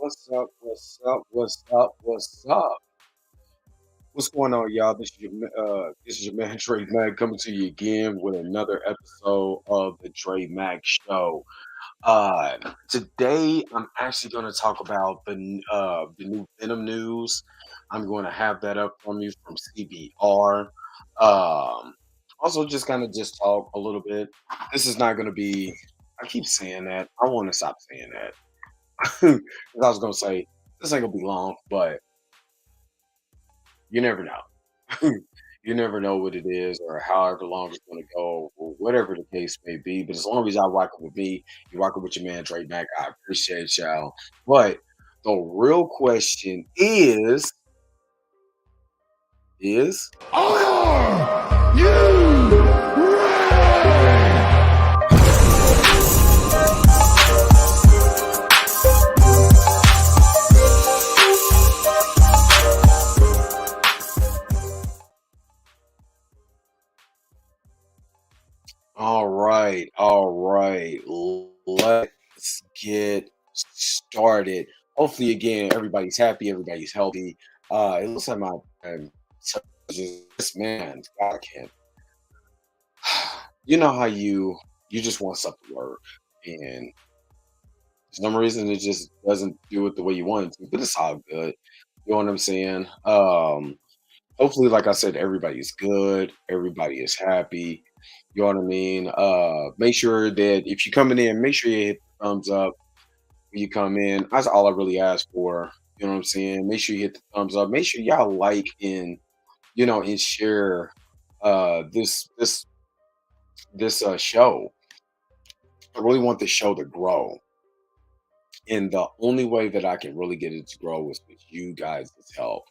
What's up? What's up? What's up? What's up? What's going on, y'all? This is your man Trey Mack coming to you again with another episode of the Trey Mack Show. Today I'm actually going to talk about the new Venom news. I'm going to have that up from you from CBR. Um, Also, just kind of just talk a little bit. This is not going to be. I keep saying that. I want to stop saying that. 'Cause I was gonna say this ain't gonna be long, but you never know. You never know what it is or however long it's gonna go or whatever the case may be. But as long as y'all rocking with me, you rocking with your man Drake Mack, I appreciate y'all. But the real question is Are you ready? all right, let's get started. Hopefully, again, everybody's happy, everybody's healthy. It looks like my um, just man, God, I can't. You know how you just want something to work, and for some reason it just doesn't do it the way you want it to. But it's all good. You know what I'm saying? Hopefully, like I said, everybody's good, everybody is happy. You know what I mean? Make sure that if you're coming in, make sure you hit the thumbs up when you come in. That's all I really ask for. You know what I'm saying? Make sure you hit the thumbs up. Make sure y'all like and and share this show. I really want the show to grow. And the only way that I can really get it to grow is with you guys' help.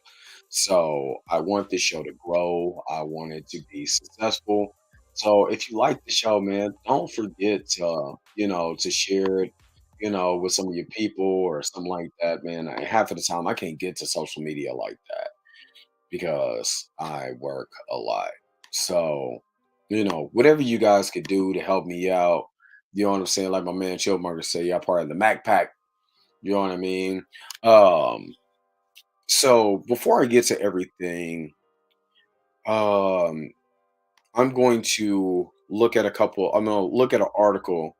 So I want this show to grow. I want it to be successful. So if you like the show, man, don't forget to share it, with some of your people or something like that, man. Half of the time I can't get to social media like that because I work a lot. So, whatever you guys could do to help me out, you know what I'm saying? Like my man Chillmarker say, y'all part of the Mac Pack. You know what I mean? Um, so before I get to everything, um, I'm going to look at I'm gonna look at an article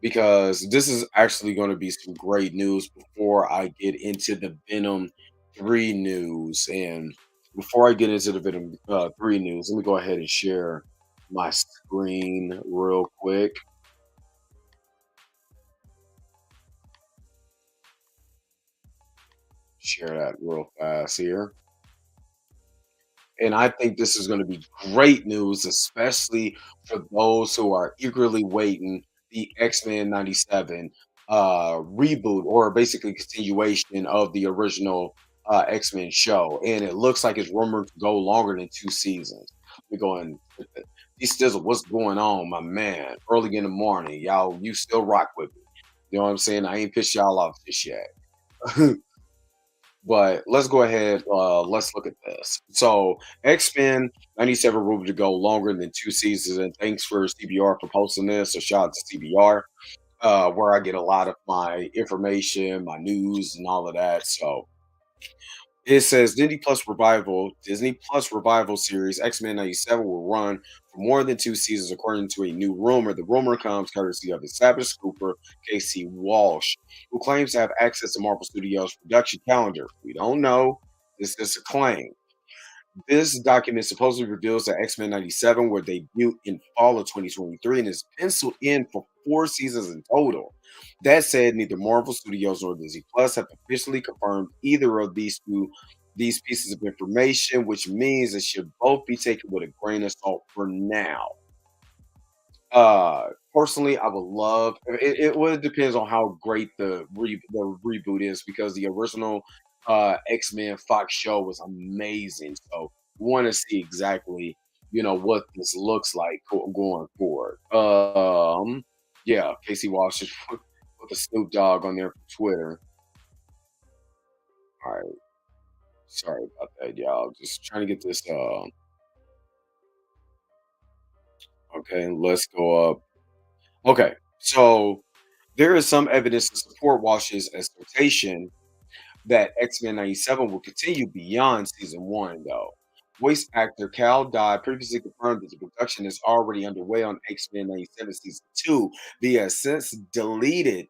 because this is actually going to be some great news before I get into the Venom 3 news. And before I get into the Venom 3 news, let me go ahead and share my screen real quick. Share that real fast here. And I think this is going to be great news, especially for those who are eagerly waiting the X-Men 97 reboot or basically continuation of the original X-Men show. And it looks like it's rumored to go longer than 2 seasons. We're going, these stizzle, what's going on, my man? Early in the morning, y'all, you still rock with me. You know what I'm saying? I ain't pissed y'all off just yet. But let's go ahead. Let's look at this. So X-Men 97 rumored to go longer than 2 seasons, and thanks for CBR for posting this. So shout out to CBR, where I get a lot of my information, my news, and all of that. So it says Disney Plus revival series X-Men 97 will run for more than 2 seasons, according to a new rumor. The rumor comes courtesy of established scooper KC Walsh, who claims to have access to Marvel Studios' production calendar. We don't know. This is a claim. This document supposedly reveals that X-Men 97 will debut in fall of 2023 and is penciled in for 4 seasons in total. That said, neither Marvel Studios nor Disney Plus have officially confirmed either of these pieces of information, which means it should both be taken with a grain of salt for now. Personally, I would love it. Well, it depends on how great the reboot is because the original X-Men Fox show was amazing. So we want to see exactly what this looks like going forward. Yeah, Casey Walsh just put the Snoop Dogg on there for Twitter. All right, sorry about that, y'all. Just trying to get this. Okay, let's go up. Okay, so There is some evidence to support Walsh's assertion that X-Men 97 will continue beyond season one, though. Voice actor Cal Dodd previously confirmed that the production is already underway on X-Men 97 season two via a since deleted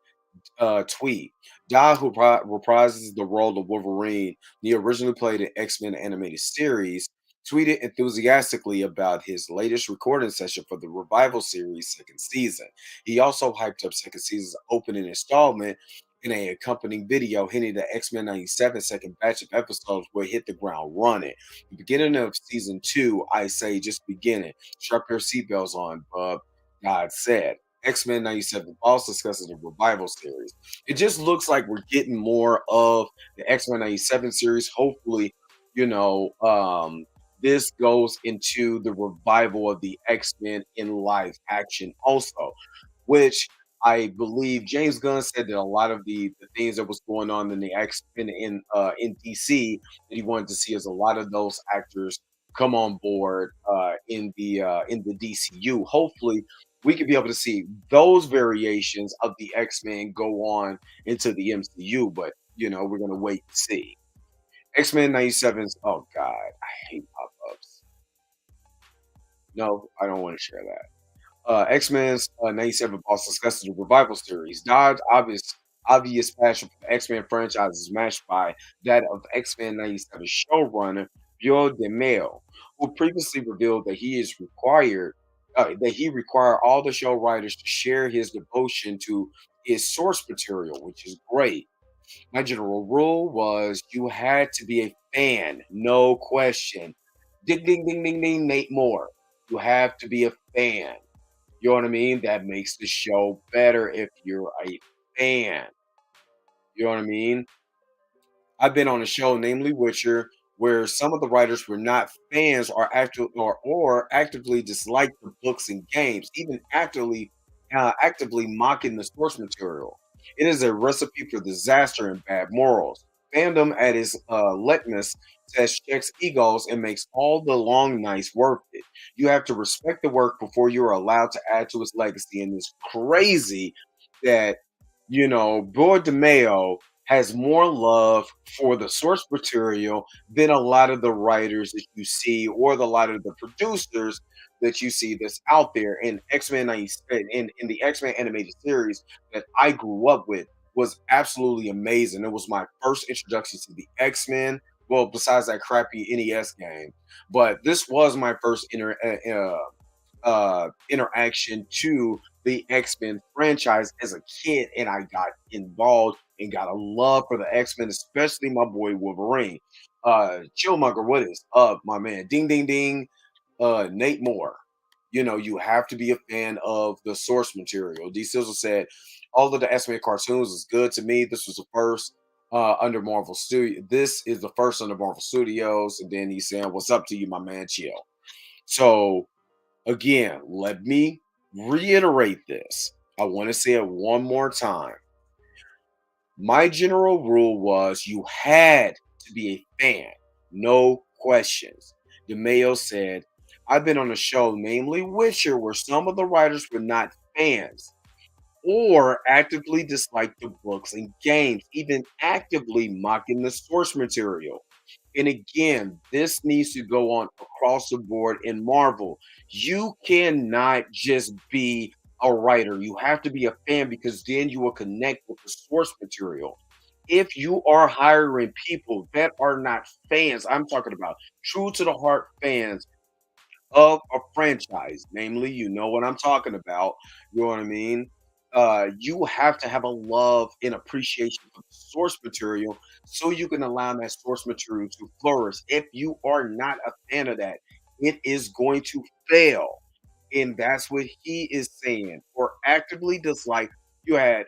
tweet. Dodd, who reprises the role of Wolverine, he originally played in X-Men animated series, tweeted enthusiastically about his latest recording session for the Revival series second season. He also hyped up second season's opening installment in a accompanying video, hinting that X-Men 97 second batch of episodes will hit the ground running. The beginning of season two, I say just beginning. Strap your seatbelts on, bub, God said. X-Men 97 also discusses the Revival series. It just looks like we're getting more of the X-Men 97 series. Hopefully, you know, this goes into the revival of the X-Men in live action also, which I believe James Gunn said that a lot of the things that was going on in the X-Men in DC that he wanted to see is a lot of those actors come on board in the DCU. Hopefully, we could be able to see those variations of the X-Men go on into the MCU, but we're gonna wait and see. X-Men 97's oh god, I hate pop-ups. No, I don't want to share that. X-Men's 97 also discusses the revival series. Dodd's obvious passion for the X-Men franchise is matched by that of X-Men 97 showrunner Bill DeMaio, who previously revealed that he required all the show writers to share his devotion to his source material, which is great. My general rule was you had to be a fan, no question. Ding ding ding ding ding, Nate Moore. You have to be a fan. You know what I mean? That makes the show better if you're a fan. You know what I mean? I've been on a show, namely Witcher, where some of the writers were not fans or actively disliked the books and games, even actively mocking the source material. It is a recipe for disaster and bad morals. Fandom at its litmus test checks egos and makes all the long nights worth it. You have to respect the work before you are allowed to add to its legacy. And it's crazy that Boy DeMaio has more love for the source material than a lot of the writers that you see or a lot of the producers that you see that's out there in X-Men in the X-Men animated series that I grew up with was absolutely amazing. It was my first introduction to the X-Men. Well, besides that crappy NES game, but this was my first interaction to the X-Men franchise as a kid, and I got involved and got a love for the X-Men, especially my boy Wolverine. Chillmonger, what is up, my man? Ding ding ding. Nate Moore. You have to be a fan of the source material. D. Sizzle said, all of the X-Men cartoons is good to me. This was the first under Marvel Studio. This is the first under Marvel Studios. And then he's saying, what's up to you, my man? Chill. So again, let me reiterate this. I want to say it one more time. My general rule was you had to be a fan, no questions. DeMaio said, I've been on a show, namely Witcher, where some of the writers were not fans or actively disliked the books and games, even actively mocking the source material. And again, this needs to go on across the board in Marvel. You cannot just be a writer. You have to be a fan because then you will connect with the source material. If you are hiring people that are not fans, I'm talking about true to the heart fans of a franchise, namely, you know what I'm talking about. You know what I mean? You have to have a love and appreciation for the source material so you can allow that source material to flourish. If you are not a fan of that, it is going to fail. And that's what he is saying. Or actively dislike. You had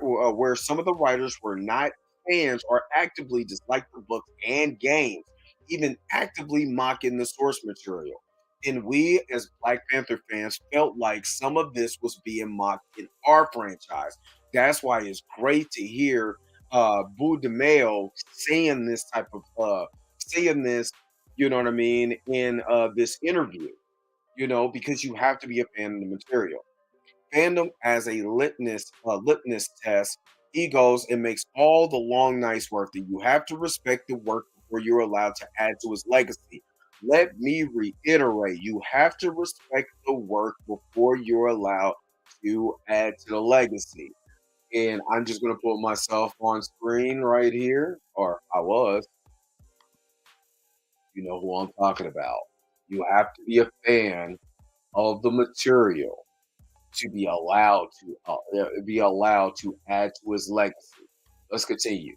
where some of the writers were not fans or actively dislike the books and games, even actively mocking the source material. And we, as Black Panther fans, felt like some of this was being mocked in our franchise. That's why it's great to hear Boo DeMaio saying this, you know what I mean, in this interview, because you have to be a fan of the material. fandom as a litmus test. He goes and makes all the long nights worth it. You have to respect the work before you're allowed to add to his legacy. Let me reiterate, you have to respect the work before you're allowed to add to the legacy. And I'm just going to put myself on screen right here, or I was, you know who I'm talking about. You have to be a fan of the material to be allowed to add to his legacy. Let's continue.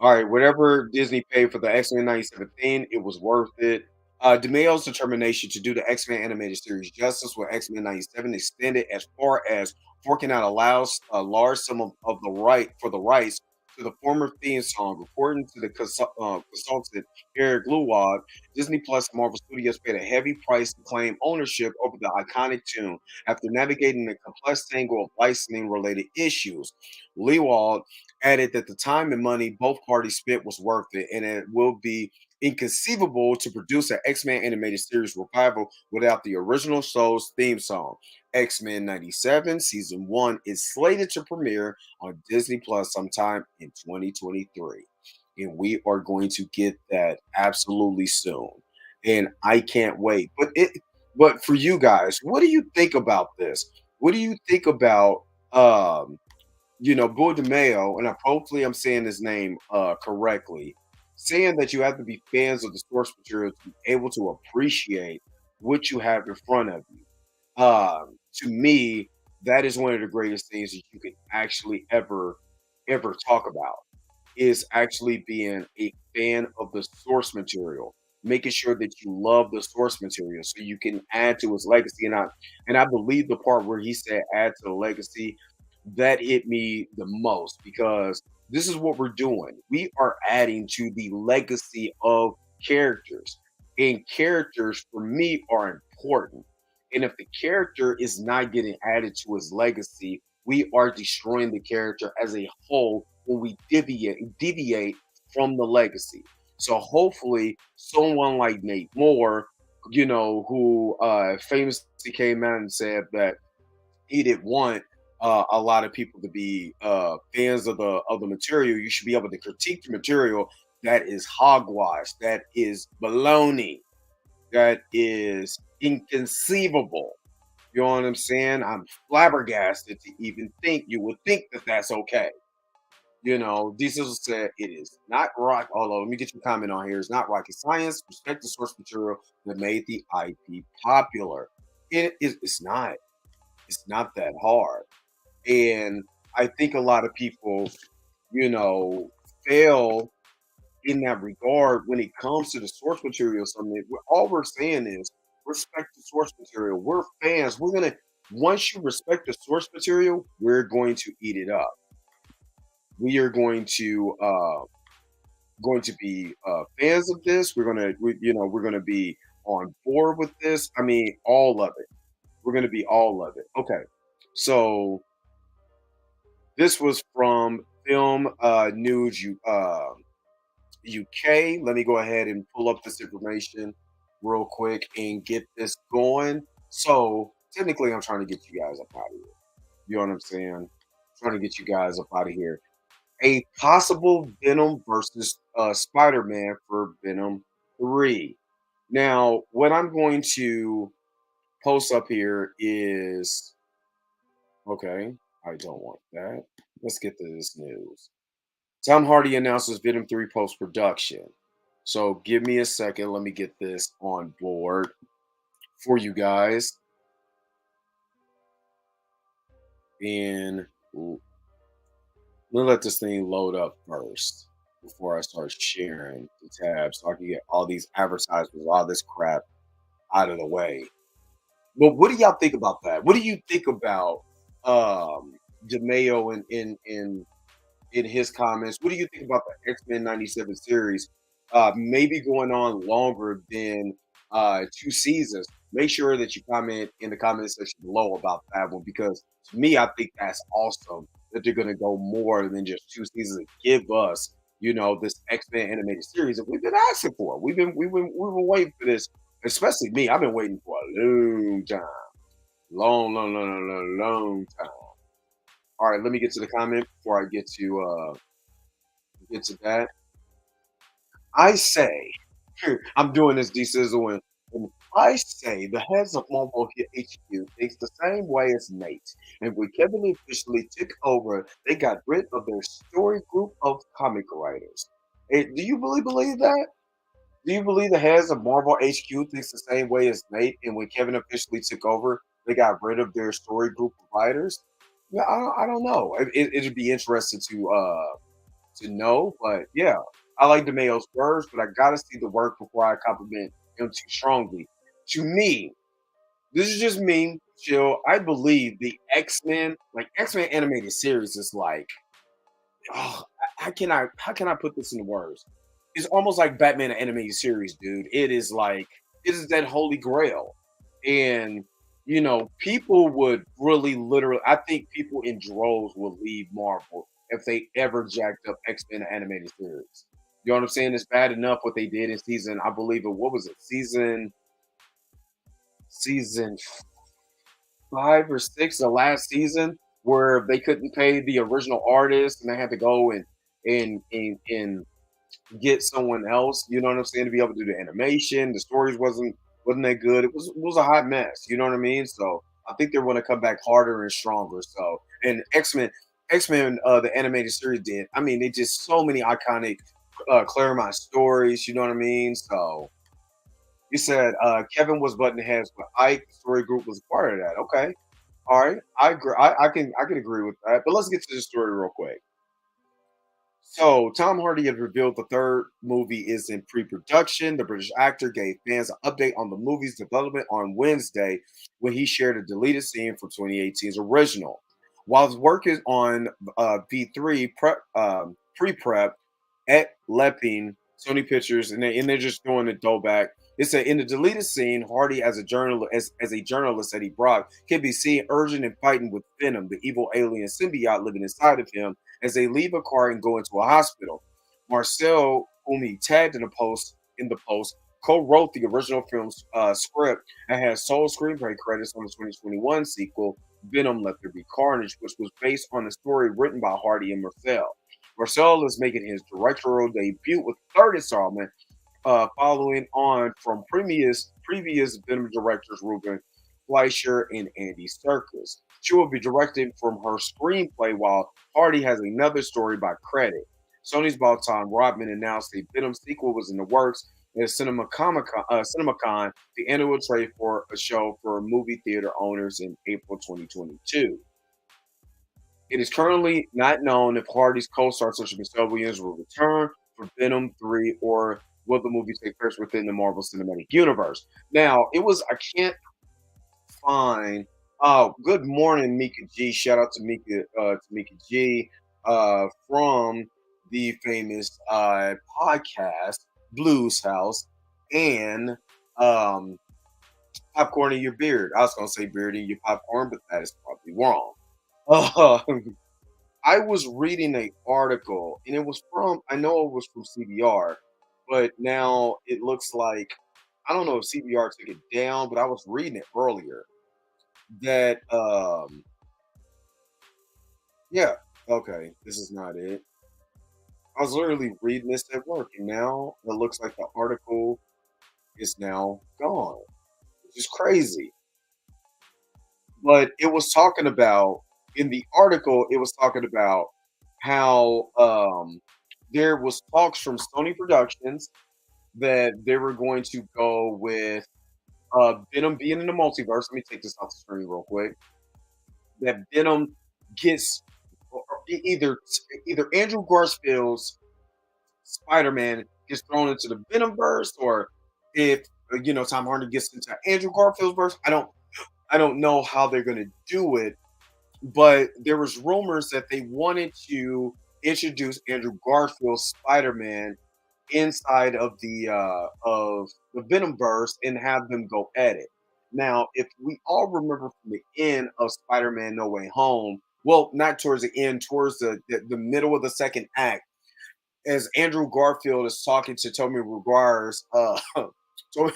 All right, whatever Disney paid for the X-Men 97 theme, it was worth it. DeMille's determination to do the X-Men animated series justice with X-Men 97 extended as far as forking out a large sum of the rights to the former theme song. According to the consultant Eric Luwad, Disney Plus and Marvel Studios paid a heavy price to claim ownership over the iconic tune after navigating the complex tangle of licensing related issues. Luwad added that the time and money both parties spent was worth it, and it will be inconceivable to produce an X-Men animated series revival without the original show's theme song. X-Men 97 season 1 is slated to premiere on Disney Plus sometime in 2023. And we are going to get that absolutely soon. And I can't wait. But for you guys, what do you think about this? What do you think about Bull DeMayo, and hopefully I'm saying his name correctly, saying that you have to be fans of the source material to be able to appreciate what you have in front of you. To me, that is one of the greatest things that you can actually ever talk about is actually being a fan of the source material, making sure that you love the source material so you can add to his legacy. And I believe the part where he said add to the legacy, that hit me the most because this is what we're doing. We are adding to the legacy of characters. And characters for me are important. And if the character is not getting added to his legacy, we are destroying the character as a whole when we deviate from the legacy. So hopefully someone like Nate Moore, who famously came out and said that he didn't want a lot of people to be fans of the material. You should be able to critique the material. That is hogwash. That is baloney. That is inconceivable. You know what I'm saying? I'm flabbergasted to even think you would think that that's okay. Diesel said it is not rock. Although, let me get your comment on here. It's not rocket science. Respect the source material that made the IP popular. It's not. It's not that hard. And I think a lot of people, you know, fail in that regard when it comes to the source material. Something all we're saying is respect the source material. We're fans. We're gonna once you respect the source material, we're going to eat it up. We are going to be fans of this. We're gonna be on board with this. I mean, all of it. We're gonna be all of it. Okay, so this was from Film News UK. Let me go ahead and pull up this information real quick and get this going. So technically, I'm trying to get you guys up out of here. You know what I'm saying? Trying to get you guys up out of here. A possible Venom versus Spider-Man for Venom 3. Now, what I'm going to post up here is okay. I don't want that. Let's get to this news. Tom Hardy announces Venom 3 post production. So give me a second. Let me get this on board for you guys. And let me let this thing load up first before I start sharing the tabs so I can get all these advertisements, all this crap out of the way. But what do y'all think about that? What do you think about DeMayo in his comments? What do you think about the X-Men 97 series maybe going on longer than 2 seasons? Make sure that you comment in the comment section below about that one because to me, I think that's awesome that they're going to go more than just 2 seasons and give us, this X-Men animated series that we've been asking for. We've been waiting for this Especially me. I've been waiting for a long time. Long, long, long, long, long, long time. All right, let me get to the comment before I get to that. I say, I'm doing this D-Sizzle and I say the heads of Marvel HQ thinks the same way as Nate. And when Kevin officially took over, they got rid of their story group of comic writers. Do you really believe that? Do you believe the heads of Marvel HQ thinks the same way as Nate? And when Kevin officially took over, they got rid of their story group of writers? Yeah, I don't know. It'd be interesting to know. But yeah, I like DeMayo's words, but I gotta see the work before I compliment him too strongly. To me, this is just me, chill. I believe the X-Men, like X-Men animated series is like, oh, how can I put this into words? It's almost like Batman animated series, dude. It is like it is that holy grail. And people would really literally I think people in droves will leave Marvel if they ever jacked up X-Men animated series. You know what I'm saying? It's bad enough what they did in season, I believe it what was it, season 5 or 6, the last season, where they couldn't pay the original artist and they had to go and get someone else, you know what I'm saying, to be able to do the animation. The stories wasn't that good. It was a hot mess, you know what I mean? So I think they're going to come back harder and stronger. So and X Men, the animated series did. I mean, they just so many iconic Claremont stories. You know what I mean? So you said Kevin was button heads, but Ike story group was a part of that. Okay, all right, I agree. I can agree with that. But let's get to the story real quick. So, Tom Hardy had revealed the third movie is in pre-production. The British actor gave fans an update on the movie's development on Wednesday when he shared a deleted scene from 2018's original. While his work is on V3 pre-prep at Leping, Sony Pictures, and they're just doing the throwback. It said in the deleted scene, Hardy as a journalist Eddie Brock can be seen urging and fighting with Venom, the evil alien symbiote living inside of him as they leave a car and go into a hospital. Marcel, whom he tagged in the post, co-wrote the original film's script and has sole screenplay credits on the 2021 sequel, Venom: Let There Be Carnage, which was based on a story written by Hardy and Marcel. Marcel is making his directorial debut with third installment, following on from previous Venom directors Ruben Fleischer and Andy Serkis. She will be directing from her screenplay, while Hardy has another story by credit. Sony's boss Tom Rodman announced a Venom sequel was in the works at CinemaCon, the annual trade for a show for movie theater owners in April 2022. It is currently not known if Hardy's co-star Sacha Michelle Williams will return for Venom 3 or will the movie take place within the Marvel Cinematic Universe. Now, I can't find. Oh, good morning, Mika G. Shout out to Mika G. From the famous podcast Blues House and um, Popcorn in Your Beard. I was gonna say beard in your popcorn, but that is probably wrong. Uh, I was reading an article, and I know it was from CBR, but now it looks like I don't know if CBR took it down, but I was reading it earlier that yeah, okay, this is not it. I was literally reading this at work, and now it looks like the article is now gone, which is crazy. But it was talking about in the article, it was talking about how there was talks from Sony Productions that they were going to go with Venom being in the multiverse. Let me take this off the screen real quick. That Venom gets either Andrew Garfield's Spider-Man gets thrown into the Venomverse, or if Tom Hardy gets into Andrew Garfield's verse. I don't know how they're going to do it, but there was rumors that they wanted to introduce Andrew Garfield's Spider-Man inside of the Venomverse and have them go at it. Now, if we all remember from the end of Spider-Man: No Way Home, well, not towards the end, towards the middle of the second act, as Andrew Garfield is talking to Tobey Maguire's Tobey,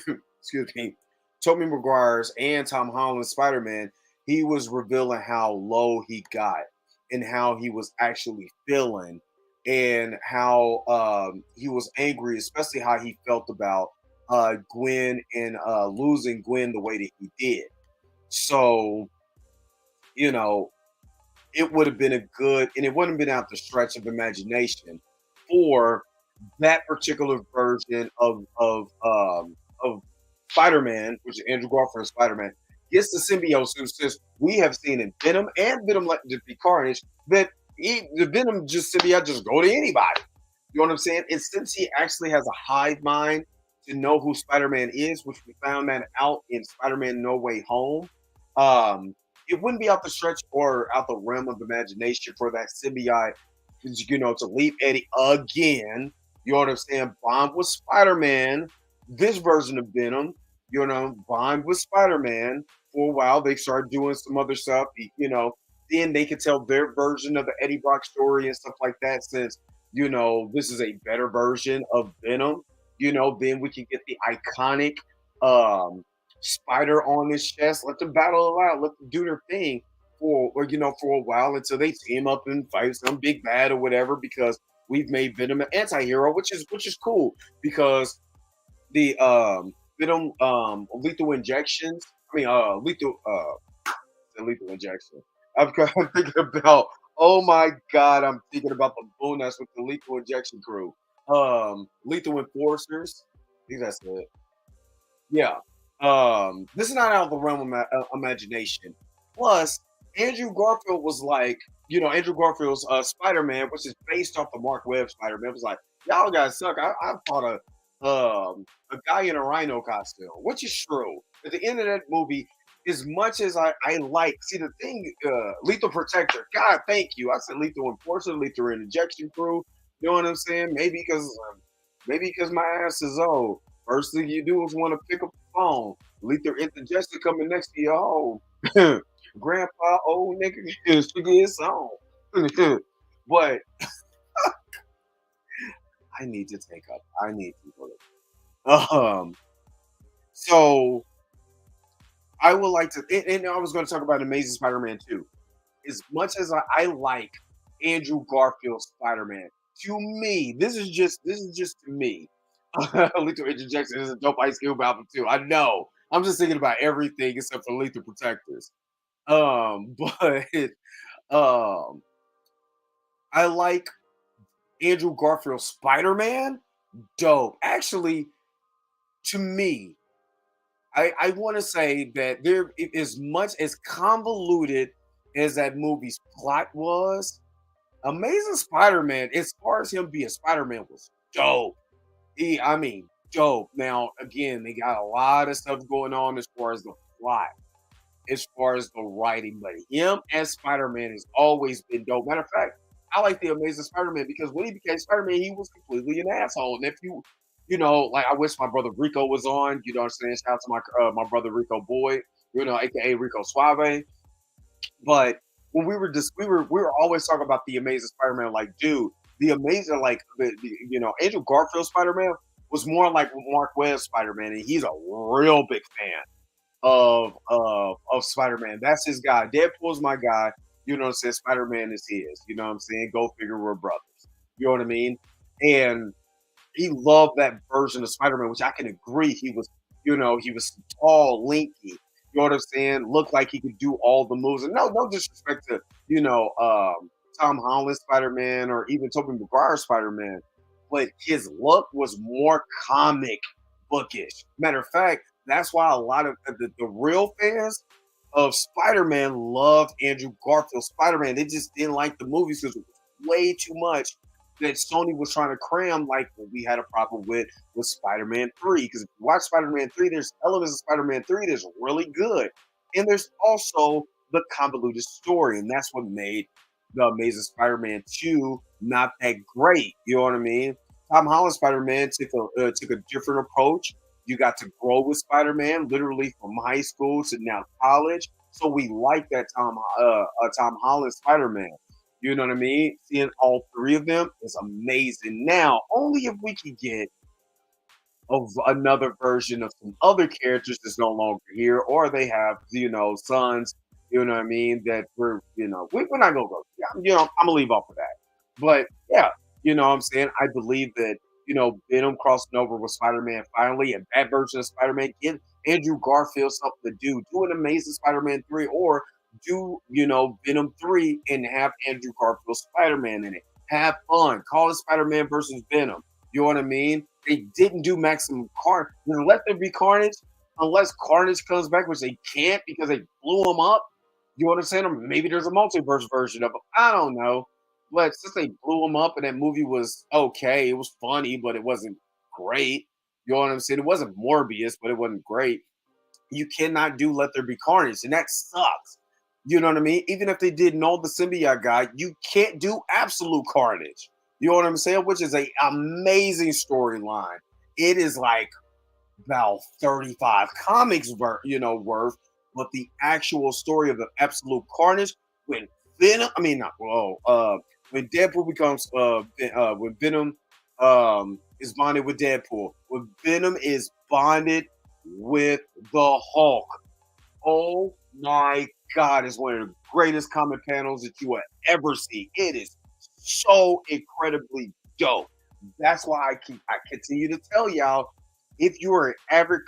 excuse me, Tobey Maguire's and Tom Holland's Spider-Man, he was revealing how low he got and how he was actually feeling and how he was angry, especially how he felt about Gwen and losing Gwen the way that he did. So, you know, it would have been a good, and it wouldn't have been out the stretch of imagination for that particular version of Spider-Man, which is Andrew Garfield's Spider-Man, gets the symbiosis. Since we have seen in Venom and Venom like to be Carnage, that the Venom just symbiote just go to anybody. You know what I'm saying? And since he actually has a hive mind to know who Spider-Man is, which we found that out in Spider-Man No Way Home, um, it wouldn't be out the stretch or out the realm of imagination for that symbiote, to leave Eddie again. You know what I'm saying? Bond with Spider Man, this version of Venom, Bond with Spider Man. For a while, they started doing some other stuff, then they could tell their version of the Eddie Brock story and stuff like that, since, this is a better version of Venom. Then we can get the iconic um, spider on his chest. Let them battle it out. Let them do their thing for a while until they team up and fight some big bad or whatever. Because we've made Venom an anti-hero, which is cool because the Venom lethal injections. I mean, lethal injection. I'm thinking about. Oh my god, I'm thinking about the bonus with the lethal injection crew. Lethal enforcers. I think that's it. Yeah. This is not out of the realm of imagination. Plus, Andrew Garfield was like, Andrew Garfield's Spider-Man, which is based off the Mark Webb Spider-Man, was like, y'all guys suck. I fought a guy in a rhino costume, which is true. At the end of that movie, as much as I like, see the thing, Lethal Protector. God, thank you. I said Lethal Enforcer, Lethal Injection Crew. You know what I'm saying? Maybe because my ass is old. First thing you do is want to pick up the phone. Lethal Indigestion coming next to your home. Grandpa, old nigga, figure his song. But I need to take up. I need to go. So I would like to, and I was going to talk about Amazing Spider-Man 2. As much as I like Andrew Garfield's Spider-Man, to me, this is just to me. Lethal Interjection is a dope Ice Cube album too. I know. I'm just thinking about everything except for Lethal Protectors. But um, I like Andrew Garfield's Spider-Man. Dope. Actually, to me, I want to say that as much as convoluted as that movie's plot was, Amazing Spider-Man, as far as him being Spider-Man, was dope. I mean, dope. Now, again, they got a lot of stuff going on as far as the plot, as far as the writing, but him as Spider-Man has always been dope. Matter of fact, I like the Amazing Spider-Man because when he became Spider-Man, he was completely an asshole. And if like I wish my brother Rico was on. You know what I'm saying? Shout out to my brother Rico Boyd, aka Rico Suave. But when we were always talking about the Amazing Spider-Man, like, dude, the amazing like Andrew Garfield Spider-Man was more like Mark Webb Spider-Man, and he's a real big fan of Spider-Man. That's his guy. Deadpool's my guy. You know what I'm saying? Spider-Man is his. You know what I'm saying? Go figure, we're brothers. You know what I mean? And he loved that version of Spider-Man, which I can agree. He was tall, lanky. You know what I'm saying? Looked like he could do all the moves. And no disrespect to Tom Holland Spider-Man or even Tobey Maguire Spider-Man, but his look was more comic bookish. Matter of fact, that's why a lot of the real fans of Spider-Man loved Andrew Garfield Spider-Man. They just didn't like the movies because it was way too much that Sony was trying to cram, like what we had a problem with Spider-Man 3. Because if you watch Spider-Man 3, there's elements of Spider-Man 3 that's really good. And there's also the convoluted story. And that's what made the Amazing Spider-Man 2 not that great. You know what I mean? Tom Holland Spider-Man took a different approach. You got to grow with Spider-Man, literally from high school to now college. So we like that Tom Holland Spider-Man. You know what I mean? Seeing all three of them is amazing. Now, only if we can get of another version of some other characters that's no longer here, or they have, sons, you know what I mean, that we're not gonna go, yeah, I'm gonna leave off of that. But yeah, what I'm saying, I believe that, Venom crossing over with Spider-Man finally, and that version of Spider-Man, give Andrew Garfield something to do. Do an Amazing Spider-Man 3, or do, Venom 3 and have Andrew Garfield Spider-Man in it. Have fun. Call it Spider-Man versus Venom. You know what I mean? They didn't do Maximum Carnage. Let there be Carnage, unless Carnage comes back, which they can't because they blew him up. You understand? Or maybe there's a multiverse version of him. I don't know. But since they blew him up and that movie was okay, it was funny, but it wasn't great. You know what I'm saying? It wasn't Morbius, but it wasn't great. You cannot do Let There Be Carnage, and that sucks. You know what I mean? Even if they did know the symbiote guy, you can't do Absolute Carnage. You know what I'm saying? Which is a amazing storyline. It is like about 35 comics worth, but the actual story of the Absolute Carnage, when Venom, I mean not when Deadpool becomes when Venom is bonded with Deadpool, when Venom is bonded with the Hulk. Oh my God, it's one of the greatest comic panels that you will ever see. It is so incredibly dope. That's why I continue to tell y'all, if you're an avid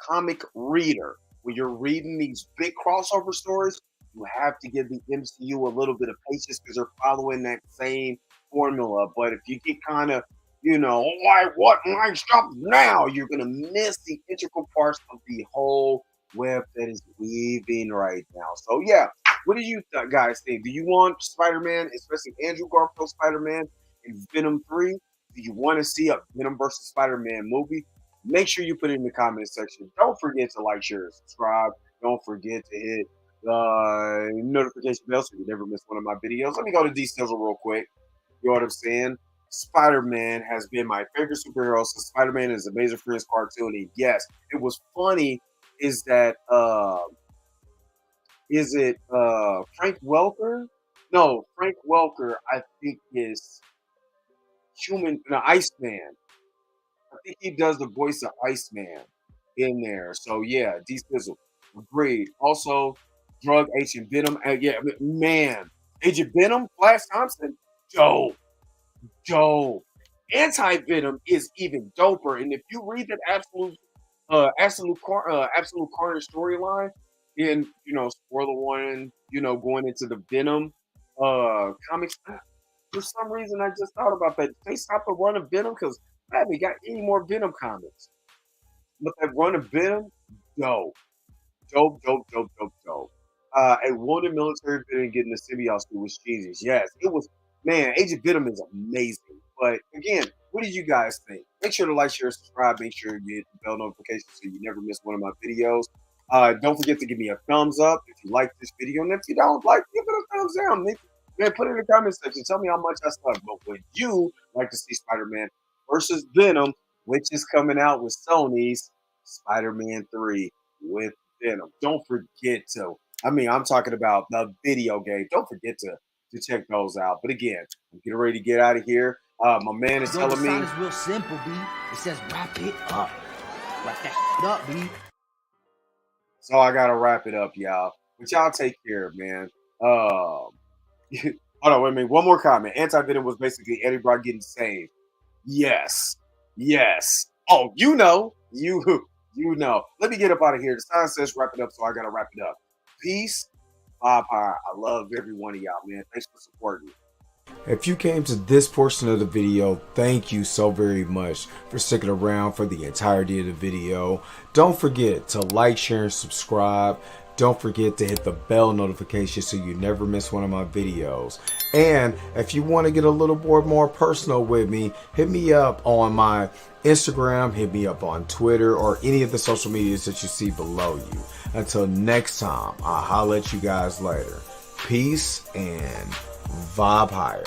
comic reader, when you're reading these big crossover stories, you have to give the MCU a little bit of patience because they're following that same formula. But if you get kind of, why what? Why stop now? You're gonna miss the integral parts of the whole web that is weaving right now. So yeah, what do you guys think? Do you want Spider-Man, especially Andrew Garfield Spider-Man in Venom 3? Do you want to see a Venom versus Spider-Man movie? Make sure you put it in the comment section. Don't forget to like, share, and subscribe. Don't forget to hit the notification bell so you never miss one of my videos. Let me go to D-Sizzle real quick. You know what I'm saying? Spider-Man has been my favorite superhero since Spider-Man is Amazing Friends cartoon. And yes, it was funny. Is that Frank Welker? No, Frank Welker, I think is Iceman. I think he does the voice of Iceman in there. So yeah, D Sizzle. Agreed. Also, Drug Agent Venom. Yeah, man. Agent Venom, Flash Thompson, dope. Anti-Venom is even doper. And if you read that Absolute Carnage storyline, in spoiler one, going into the Venom comics. For some reason, I just thought about that. They stopped the run of Venom because I haven't got any more Venom comics. But that run of Venom, dope. A wounded military veteran getting the symbiote suit was Jesus. Yes, it was. Man, Agent Venom is amazing. But again, what do you guys think? Make sure to like, share, subscribe. Make sure you hit the bell notification so you never miss one of my videos. Don't forget to give me a thumbs up if you like this video. And if you don't like, give it a thumbs down. Man, put it in the comment section. Tell me how much I suck. But would you like to see Spider-Man versus Venom, which is coming out with Sony's Spider-Man 3 with Venom? Don't forget to, I'm talking about the video game. Don't forget to check those out. But again, I'm getting ready to get out of here. My man is telling me. The sign is real simple, B. It says wrap it up. Wrap that shit up, B. So I gotta wrap it up, y'all. But y'all take care, man. Hold on, wait a minute. One more comment. Anti-Venom was basically Eddie Brock getting saved. Yes. Oh, you know. Let me get up out of here. The sign says wrap it up, so I gotta wrap it up. Peace. Bye. I love every one of y'all, man. Thanks for supporting me. If you came to this portion of the video, thank you so very much for sticking around for the entirety of the video. Don't forget to like, share, and subscribe. Don't forget to hit the bell notification so you never miss one of my videos. And if you want to get a little more personal with me, hit me up on my Instagram, hit me up on Twitter, or any of the social medias that you see below you. Until next time, I'll holler at you guys later. Peace and vibe higher.